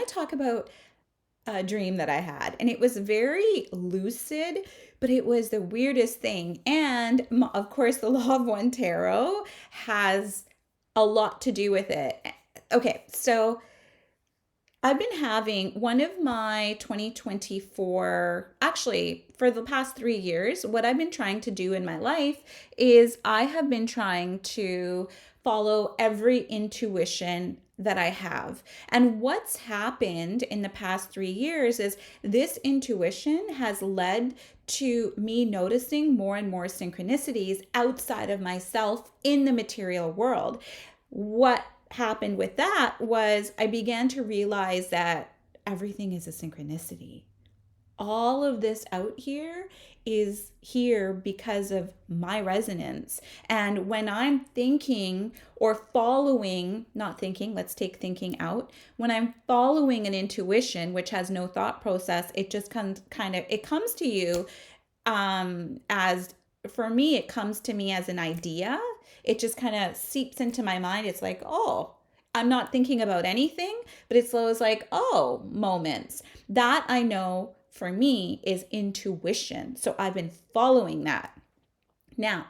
to talk about a dream that I had, and it was very lucid, but it was the weirdest thing. And of course, the Law of One Tarot has a lot to do with it. Okay, so I've been having one of my 2024, actually, for the past 3 years, what I've been trying to do in my life is I have been trying to follow every intuition that I have. And what's happened in the past 3 years is this intuition has led to me noticing more and more synchronicities outside of myself in the material world. What happened with that was I began to realize that everything is a synchronicity. All of this out here is here because of my resonance. And when I'm thinking or following, not thinking, let's take thinking out. When I'm following an intuition, which has no thought process, it just it comes to you as, for me, it comes to me as an idea. It just kind of seeps into my mind. It's like, oh, I'm not thinking about anything, but it's always like, oh, moments. That I know for me is intuition. So I've been following that. Now,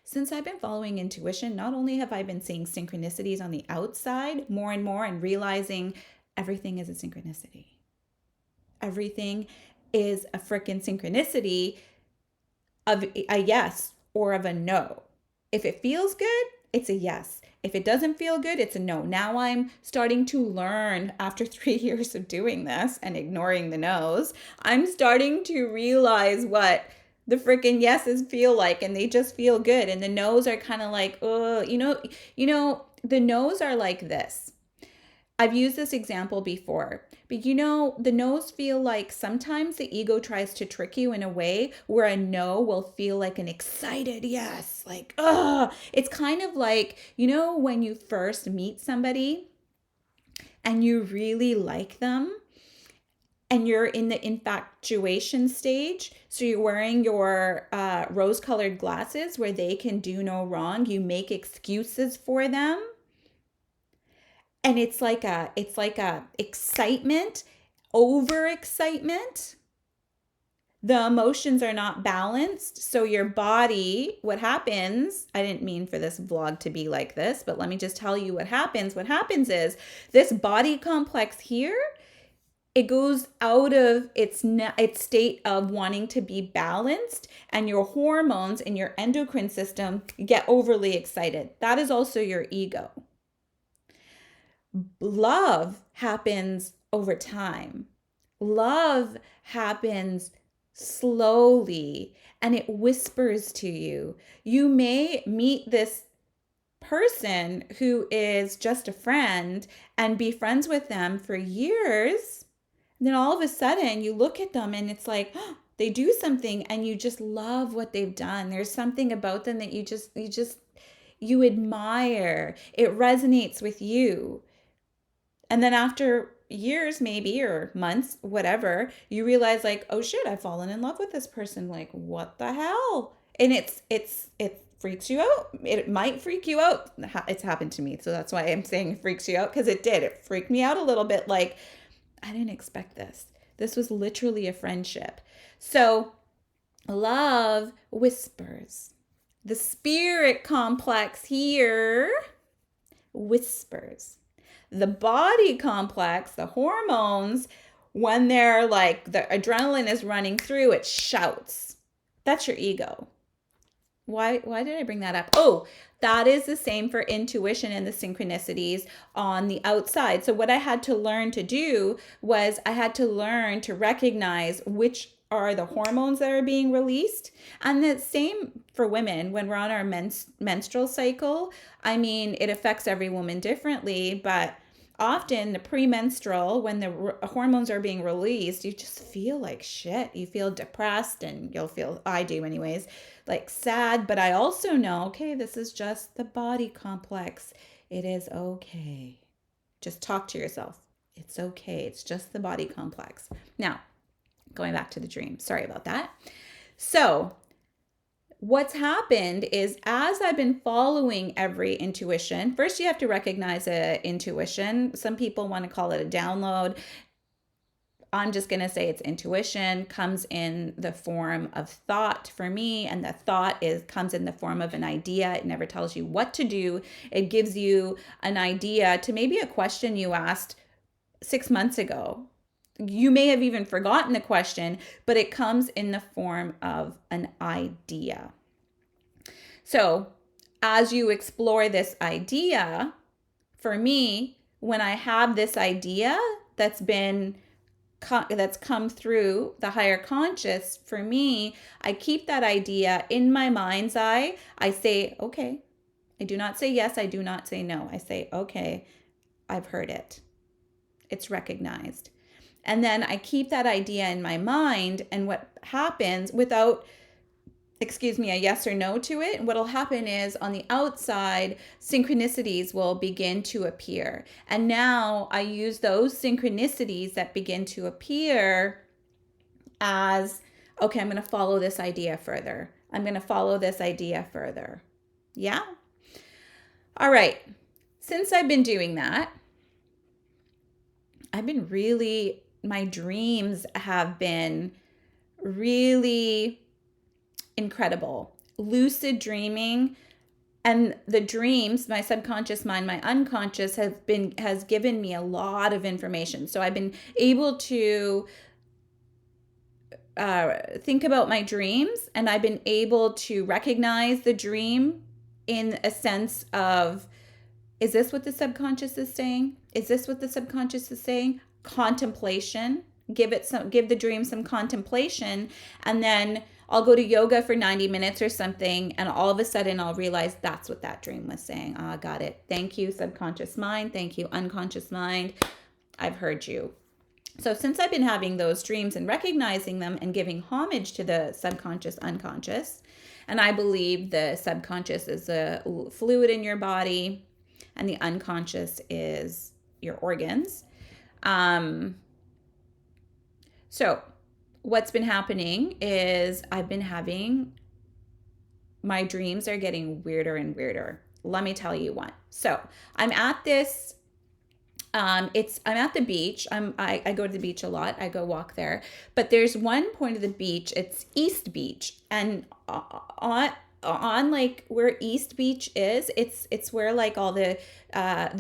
since I've been following intuition, not only have I been seeing synchronicities on the outside more and more and realizing everything is a synchronicity. Everything is a freaking synchronicity of a yes or of a no. If it feels good, it's a yes. If it doesn't feel good, it's a no. Now I'm starting to learn after 3 years of doing this and ignoring the no's. I'm starting to realize what the freaking yeses feel like, and they just feel good. And the no's are kind of like, oh, the no's are like this. I've used this example before, but the no's feel like sometimes the ego tries to trick you in a way where a no will feel like an excited yes, like, it's kind of like, when you first meet somebody and you really like them and you're in the infatuation stage. So you're wearing your rose-colored glasses where they can do no wrong. You make excuses for them, and it's like a excitement, over excitement. The emotions are not balanced, so your body, what happens, I didn't mean for this vlog to be like this, but let me just tell you what happens. What happens is this body complex here, it goes out of its state of wanting to be balanced, and your hormones in your endocrine system get overly excited. That is also your ego. Love happens over time. Love happens slowly, and it whispers to you. You may meet this person who is just a friend and be friends with them for years. And then all of a sudden you look at them and it's like, oh, they do something and you just love what they've done. There's something about them that you admire. It resonates with you. And then after years, maybe, or months, whatever, you realize like, oh shit, I've fallen in love with this person. Like, what the hell? And it freaks you out. It might freak you out. It's happened to me. So that's why I'm saying it freaks you out, because it did. It freaked me out a little bit. Like, I didn't expect this. This was literally a friendship. So love whispers. The spirit complex here whispers. The body complex, the hormones, when they're like, the adrenaline is running through, it shouts. That's your ego. Why did I bring that up? Oh, that is the same for intuition and the synchronicities on the outside. So what I had to learn to do was I had to learn to recognize which are the hormones that are being released. And the same for women when we're on our menstrual cycle. I mean, it affects every woman differently, but often the premenstrual, when the hormones are being released, you just feel like shit. You feel depressed, and you'll feel, I do anyways, like sad. But I also know, okay, this is just the body complex. It is okay. Just talk to yourself. It's okay. It's just the body complex. Now, going back to the dream. Sorry about that. So what's happened is as I've been following every intuition, first you have to recognize a intuition. Some people want to call it a download. I'm just going to say it's intuition, comes in the form of thought for me, and the thought is comes in the form of an idea. It never tells you what to do. It gives you an idea to maybe a question you asked 6 months ago. You may have even forgotten the question, but it comes in the form of an idea. So, as you explore this idea, for me, when I have this idea that's come through the higher conscious, for me, I keep that idea in my mind's eye. I say, okay. I do not say yes. I do not say no. I say, okay, I've heard it. It's recognized. And then I keep that idea in my mind. And what happens without, a yes or no to it, what'll happen is on the outside, synchronicities will begin to appear. And now I use those synchronicities that begin to appear as, okay, I'm going to follow this idea further. I'm going to follow this idea further. Yeah? All right. Since I've been doing that, my dreams have been really incredible. Lucid dreaming and the dreams, my subconscious mind, my unconscious has given me a lot of information. So I've been able to think about my dreams, and I've been able to recognize the dream in a sense of, is this what the subconscious is saying? Is this what the subconscious is saying? Contemplation. Give the dream some contemplation, and then I'll go to yoga for 90 minutes or something, and all of a sudden I'll realize that's what that dream was saying. Ah, got it. Thank you, subconscious mind. Thank you, unconscious mind. I've heard you. So since I've been having those dreams and recognizing them and giving homage to the subconscious, unconscious, and I believe the subconscious is a fluid in your body and the unconscious is your organs. So what's been happening is my dreams are getting weirder and weirder. Let me tell you one. So I'm at this, I'm at the beach. I go to the beach a lot. I go walk there, but there's one point of the beach. It's East Beach, and on like where East Beach is, it's where like all the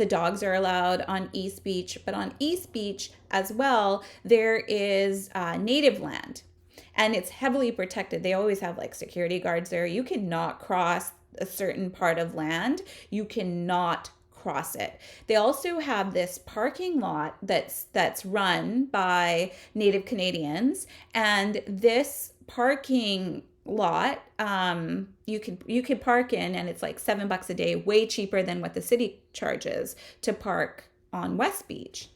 dogs are allowed on East Beach, but on East Beach as well, there is native land, and it's heavily protected. They always have like security guards there. You cannot cross a certain part of land. You cannot cross it. They also have this parking lot that's run by Native Canadians, and this parking lot you could park in, and it's like $7 a day, way cheaper than what the city charges to park on West Beach.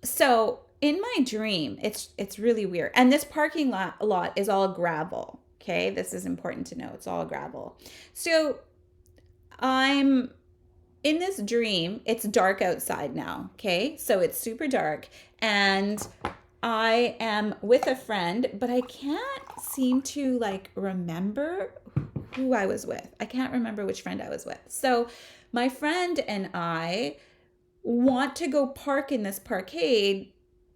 So in my dream, it's really weird, and this parking lot is all gravel. Okay, this is important to know. It's all gravel. So I'm in this dream. It's dark outside now. Okay, so it's super dark, and I am with a friend, but I can't seem to like remember who I was with. I can't remember which friend I was with. So my friend and I want to go park in this parkade,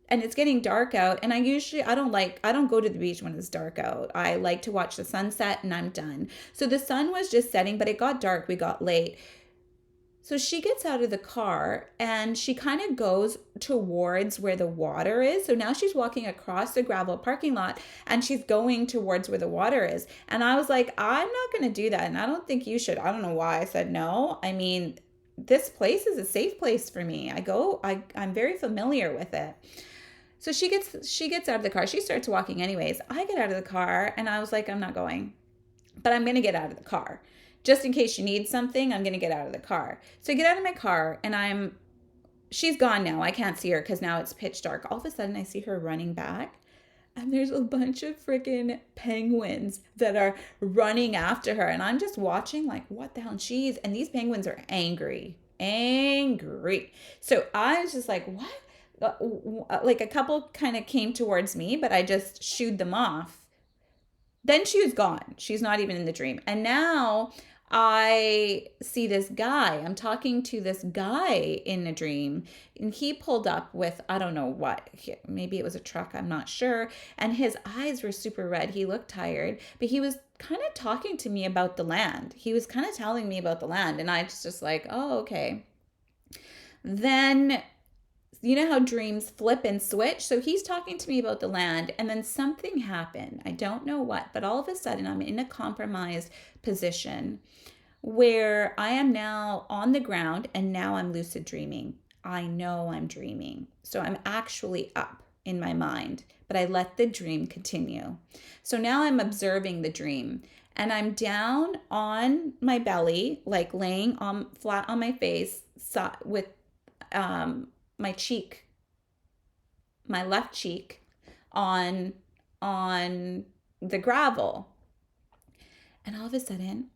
and it's getting dark out, and I don't go to the beach when it's dark out. I like to watch the sunset, and I'm done. So the sun was just setting, but it got dark. We got late. So she gets out of the car and she kind of goes towards where the water is. So now she's walking across the gravel parking lot and she's going towards where the water is. And I was like, I'm not going to do that. And I don't think you should. I don't know why I said no. I mean, this place is a safe place for me. I'm very familiar with it. So she gets out of the car. She starts walking anyways. I get out of the car and I was like, I'm not going, but I'm going to get out of the car. Just in case she needs something, I'm going to get out of the car. So I get out of my car and she's gone now. I can't see her because now it's pitch dark. All of a sudden I see her running back, and there's a bunch of freaking penguins that are running after her. And I'm just watching like, what the hell? And these penguins are angry. So I was just like, what? Like a couple kind of came towards me, but I just shooed them off. Then she was gone. She's not even in the dream. And now I see this guy. I'm talking to this guy in a dream, and he pulled up with, I don't know what, maybe it was a truck, I'm not sure. And his eyes were super red. He looked tired, but he was kind of talking to me about the land. He was kind of telling me about the land. And I just like, oh, okay. Then you know how dreams flip and switch? So he's talking to me about the land, and then something happened. I don't know what, but all of a sudden I'm in a compromised position where I am now on the ground and now I'm lucid dreaming. I know I'm dreaming. So I'm actually up in my mind, but I let the dream continue. So now I'm observing the dream, and I'm down on my belly, like laying on flat on my face with um, my cheek, my left cheek on the gravel. And all of a sudden,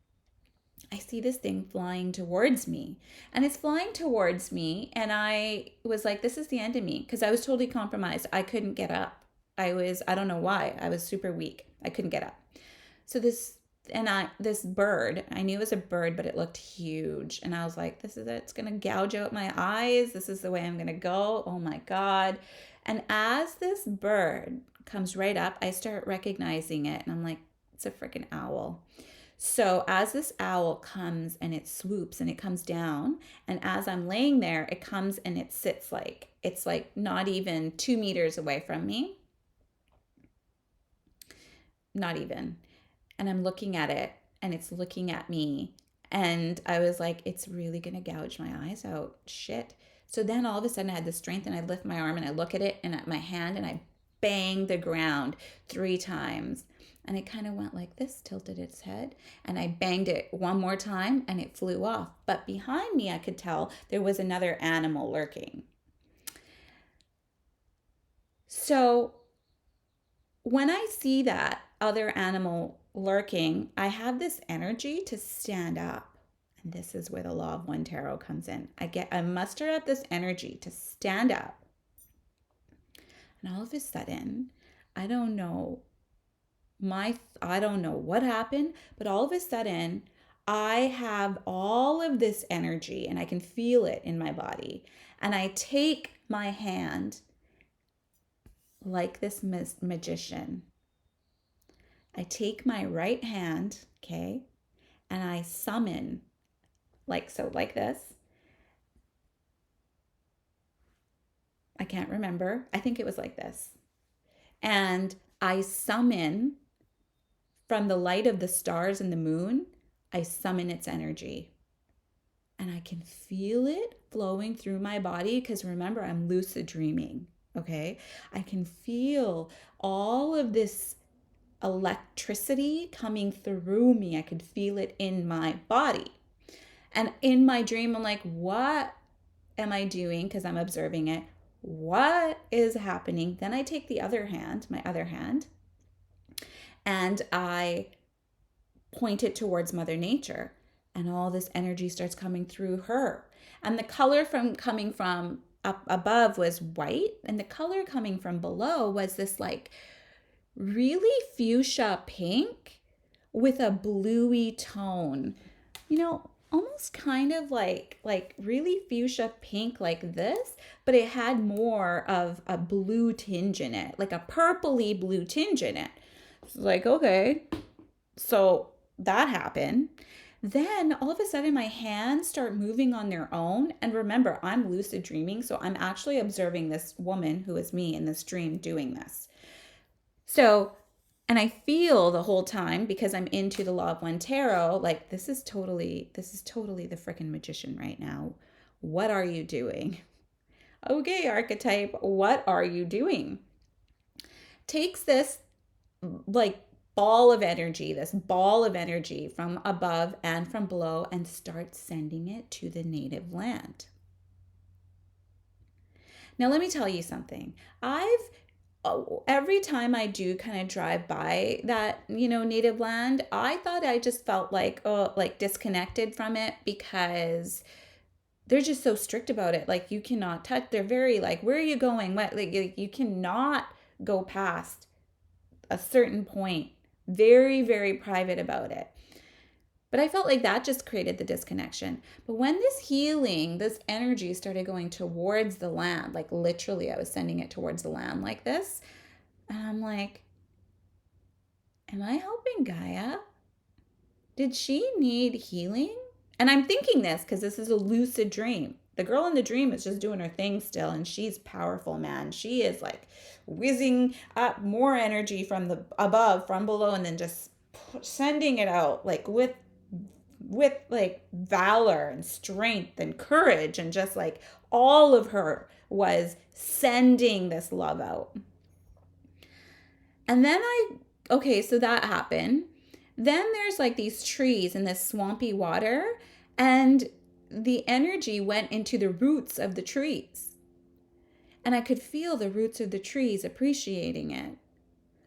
I see this thing flying towards me. And it's flying towards me, and I was like, this is the end of me, because I was totally compromised. I couldn't get up. I don't know why. I was super weak. I couldn't get up. So this bird, I knew it was a bird, but it looked huge. And I was like, this is it. It's going to gouge out my eyes. This is the way I'm going to go. Oh my God. And as this bird comes right up, I start recognizing it. And I'm like, it's a freaking owl. So as this owl comes and it swoops and it comes down, and as I'm laying there, it comes and it sits it's like not even 2 meters away from me. Not even. And I'm looking at it, and it's looking at me. And I was like, it's really going to gouge my eyes out. Shit. So then all of a sudden I had the strength, and I lift my arm and I look at it and at my hand, and I bang the ground 3 times. And it kind of went like this, tilted its head. And I banged it one more time, and it flew off. But behind me, I could tell there was another animal lurking. So when I see that other animal lurking, I have this energy to stand up. And this is where the law of one tarot comes in. I muster up this energy to stand up. And all of a sudden, I don't know what happened, but all of a sudden I have all of this energy, and I can feel it in my body. And I take my hand like this magician. I take my right hand, okay, and I summon like this. I can't remember. I think it was like this. And I summon from the light of the stars and the moon, I summon its energy. And I can feel it flowing through my body, because remember, I'm lucid dreaming, okay? I can feel all of this electricity coming through me. I could feel it in my body. And in my dream, I'm like, what am I doing? Because I'm observing it. What is happening? Then I take my other hand, and I point it towards Mother Nature. And all this energy starts coming through her. And the color coming from up above was white. And the color coming from below was this like really fuchsia pink with a bluey tone. Almost kind of like really fuchsia pink like this, but it had more of a blue tinge in it, like a purpley blue tinge in it. It's like, okay, so that happened. Then all of a sudden my hands start moving on their own. And remember, I'm lucid dreaming, so I'm actually observing this woman who is me in this dream doing this. So, and I feel the whole time, because I'm into the law of one tarot, like this is totally the freaking magician right now. What are you doing? Okay, archetype, what are you doing? Takes this like ball of energy from above and from below, and starts sending it to the native land. Now, let me tell you something. Every time I do kind of drive by that, native land, I thought I just felt like disconnected from it, because they're just so strict about it. Like, you cannot touch. They're very like, where are you going? What? Like, you cannot go past a certain point very, very private about it. But I felt like that just created the disconnection. But when this healing, this energy started going towards the land, like literally I was sending it towards the land like this. And I'm like, am I helping Gaia? Did she need healing? And I'm thinking this because this is a lucid dream. The girl in the dream is just doing her thing still, and she's powerful, man. She is like whizzing up more energy from the above, from below, and then just sending it out like with like valor and strength and courage, and just like all of her was sending this love out. And then okay, so that happened. Then there's like these trees and this swampy water, and the energy went into the roots of the trees. And I could feel the roots of the trees appreciating it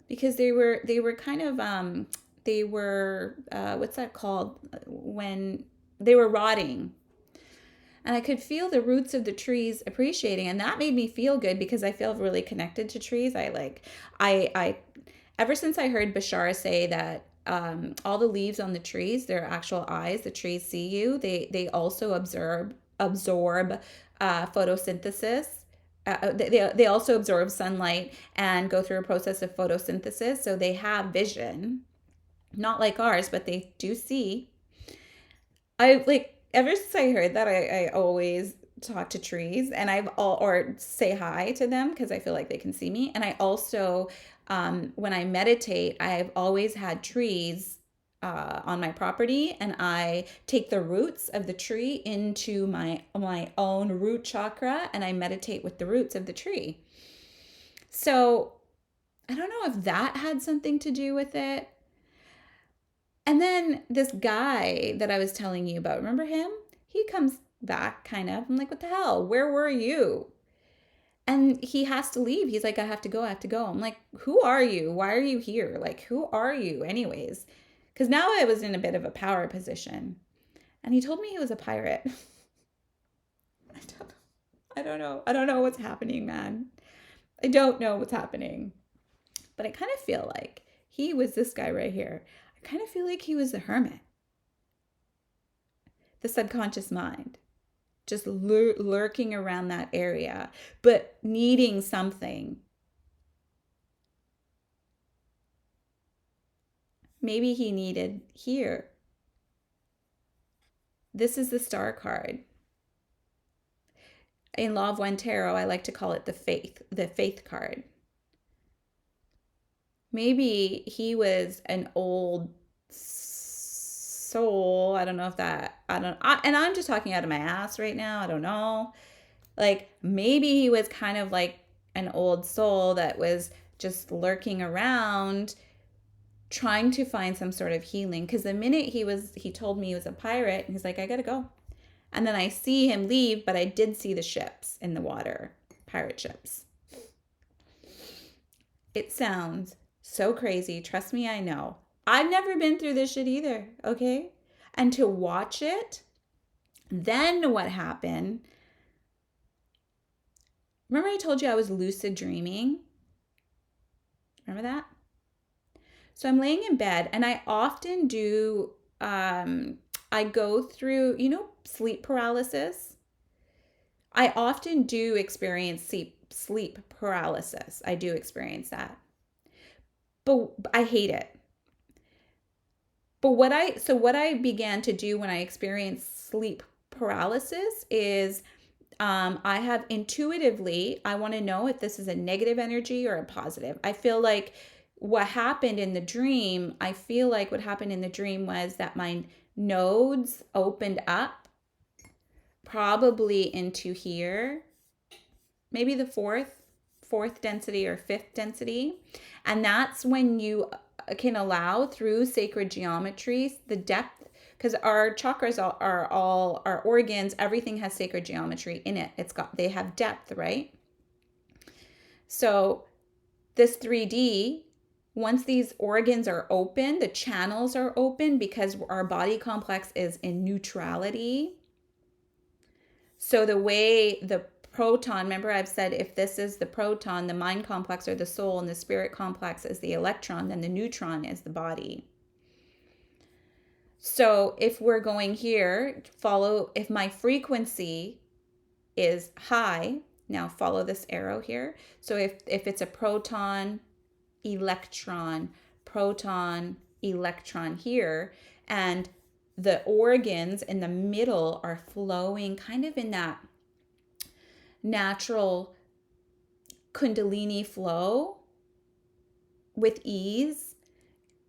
because they were kind of they were what's that called when they were rotting. And I could feel the roots of the trees appreciating, and that made me feel good because I feel really connected to trees. I ever since I heard Bashar say that all the leaves on the trees, they're actual eyes. The trees see you. They also absorb photosynthesis. They also absorb sunlight and go through a process of photosynthesis. So they have vision, not like ours, but they do see. I like ever since I heard that, I always talk to trees, and I've all or say hi to them because I feel like they can see me. And I also, when I meditate, I've always had trees on my property, and I take the roots of the tree into my own root chakra, and I meditate with the roots of the tree. So I don't know if that had something to do with it. And then this guy that I was telling you about, remember him? He comes back kind of. I'm like, what the hell? Where were you? And he has to leave. He's like, I have to go. I have to go. I'm like, who are you? Why are you here? Like, who are you, anyways? Because now I was in a bit of a power position. And he told me he was a pirate. I don't know. I don't know what's happening, man. I don't know what's happening. But I kind of feel like he was this guy right here. I kind of feel like he was the hermit, the subconscious mind, just lurking around that area, but needing something. Maybe he needed here. This is the star card. In Law of One Tarot, I like to call it the faith card. Maybe he was an old soul. I don't know if that, and I'm just talking out of my ass right now. I don't know. Like maybe he was kind of like an old soul that was just lurking around trying to find some sort of healing. Because the minute he told me he was a pirate, and he's like, I gotta go. And then I see him leave, but I did see the ships in the water, pirate ships. It sounds so crazy. Trust me, I know. I've never been through this shit either, okay? And to watch it, then what happened? Remember I told you I was lucid dreaming? Remember that? So I'm laying in bed, and I often do, I go through, sleep paralysis. I often do experience sleep paralysis. I do experience that. But I hate it. But what I began to do when I experienced sleep paralysis is I have intuitively, I want to know if this is a negative energy or a positive. I feel like what happened in the dream, was that my nodes opened up probably into here, maybe the fourth density or fifth density. And that's when you can allow through sacred geometry the depth, because our chakras are all our organs, everything has sacred geometry in it. They have depth, right? So this 3D, once these organs are open, the channels are open because our body complex is in neutrality. So the way the proton, remember I've said if this is the proton, the mind complex or the soul, and the spirit complex is the electron, then the neutron is the body. So if we're going here, if my frequency is high, now follow this arrow here. So if it's a proton, electron, proton, electron here, and the organs in the middle are flowing kind of in that natural kundalini flow with ease,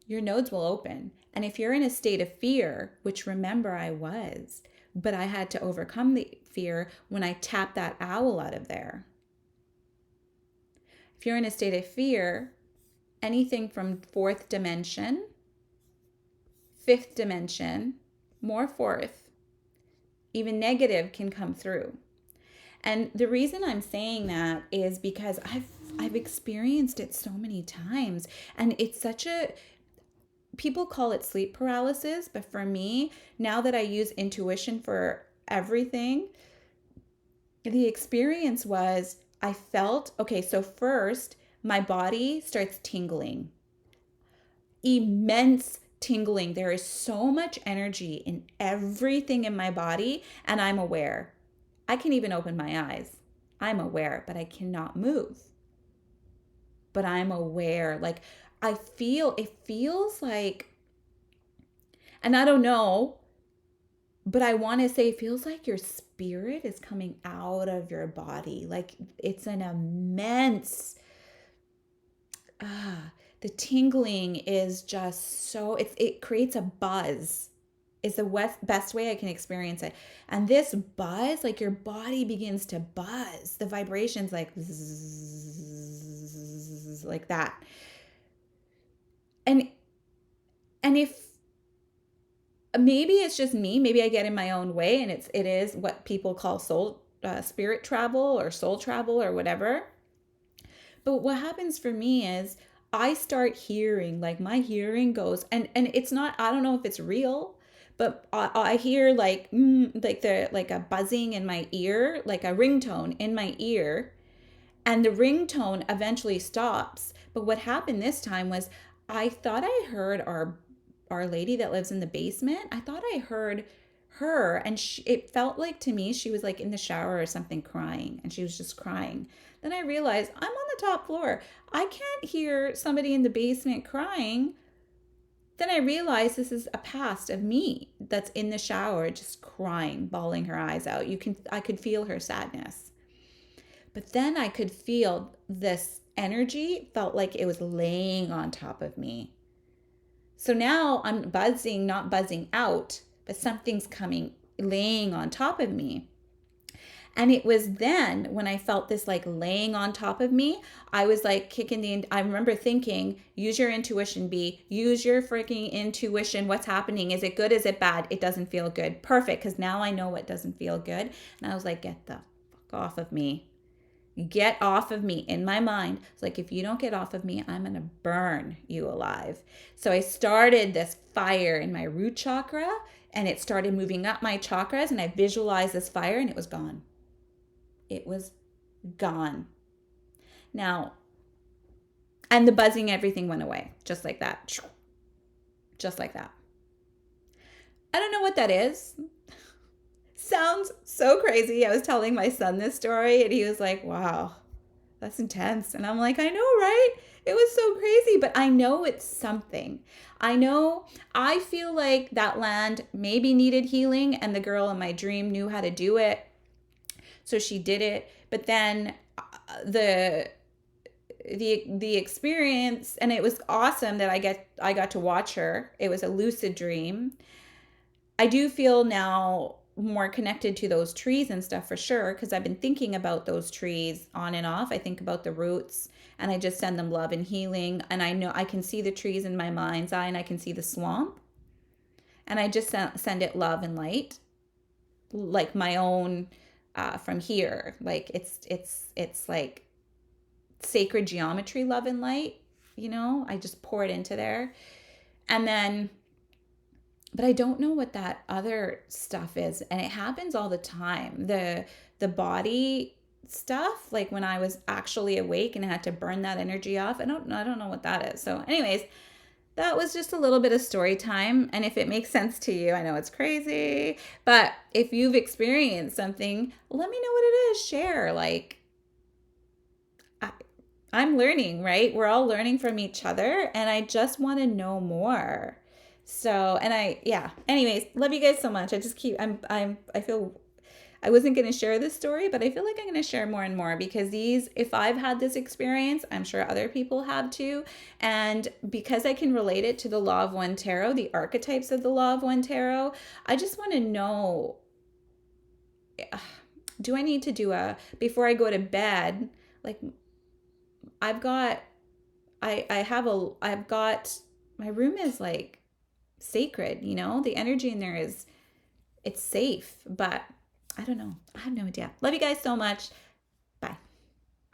your nodes will open. And if you're in a state of fear, which remember I was, but I had to overcome the fear when I tapped that owl out of there. If you're in a state of fear, anything from fourth dimension, fifth dimension, more fourth, even negative can come through. And the reason I'm saying that is because I've experienced it so many times, and it's such a, people call it sleep paralysis, but for me, now that I use intuition for everything, the experience was I felt, okay, so first my body starts tingling. Immense tingling. There is so much energy in everything in my body, and I'm aware. I can even open my eyes. I'm aware, but I cannot move. But I'm aware. Like it feels like, and I don't know, but I want to say it feels like your spirit is coming out of your body. Like it's an immense, the tingling is just so, it creates a buzz. Is the best way I can experience it. And this buzz, like your body begins to buzz. The vibrations like zzz, like that. And if maybe it's just me, maybe I get in my own way, and it is what people call spirit travel or soul travel or whatever. But what happens for me is I start hearing, like my hearing goes, and it's not, I don't know if it's real, but I hear like a buzzing in my ear, like a ringtone in my ear, and the ringtone eventually stops. But what happened this time was I thought I heard our lady that lives in the basement. I thought I heard her, and it felt like to me she was like in the shower or something crying, and she was just crying. Then I realized I'm on the top floor. I can't hear somebody in the basement crying. Then I realized this is a past of me that's in the shower just crying, bawling her eyes out. I could feel her sadness. But then I could feel this energy, felt like it was laying on top of me. So now I'm buzzing, not buzzing out, but something's coming, laying on top of me. And it was then when I felt this like laying on top of me, I was like I remember thinking, use your intuition, B. Use your freaking intuition. What's happening? Is it good? Is it bad? It doesn't feel good. Perfect. Because now I know what doesn't feel good. And I was like, get the fuck off of me. Get off of me. In my mind, it's like, if you don't get off of me, I'm going to burn you alive. So I started this fire in my root chakra, and it started moving up my chakras, and I visualized this fire, and it was gone. It was gone. Now, and the buzzing, everything went away. Just like that. Just like that. I don't know what that is. Sounds so crazy. I was telling my son this story, and he was like, wow, that's intense. And I'm like, I know, right? It was so crazy, but I know it's something. I feel like that land maybe needed healing, and the girl in my dream knew how to do it. So she did it, but then the experience, and it was awesome that I got to watch her. It was a lucid dream. I do feel now more connected to those trees and stuff for sure, because I've been thinking about those trees on and off. I think about the roots, and I just send them love and healing. And I know I can see the trees in my mind's eye, and I can see the swamp, and I just send it love and light, like my own. From here, like it's like sacred geometry, love and light, I just pour it into there. And then, but I don't know what that other stuff is, and it happens all the time. The body stuff, like when I was actually awake and I had to burn that energy off. I don't know what that is. So anyways, that was just a little bit of story time. And if it makes sense to you, I know it's crazy, but if you've experienced something, let me know what it is. Share. Like, I, I'm learning, right? We're all learning from each other, and I just want to know more. So, and yeah. Anyways, love you guys so much. I just keep, I feel I wasn't going to share this story, but I feel like I'm going to share more and more because if I've had this experience, I'm sure other people have too. And because I can relate it to the Law of One Tarot, the archetypes of the Law of One Tarot, I just want to know, do I need to before I go to bed, like I've got, I've got, my room is like sacred, the energy in there it's safe, but I don't know. I have no idea. Love you guys so much.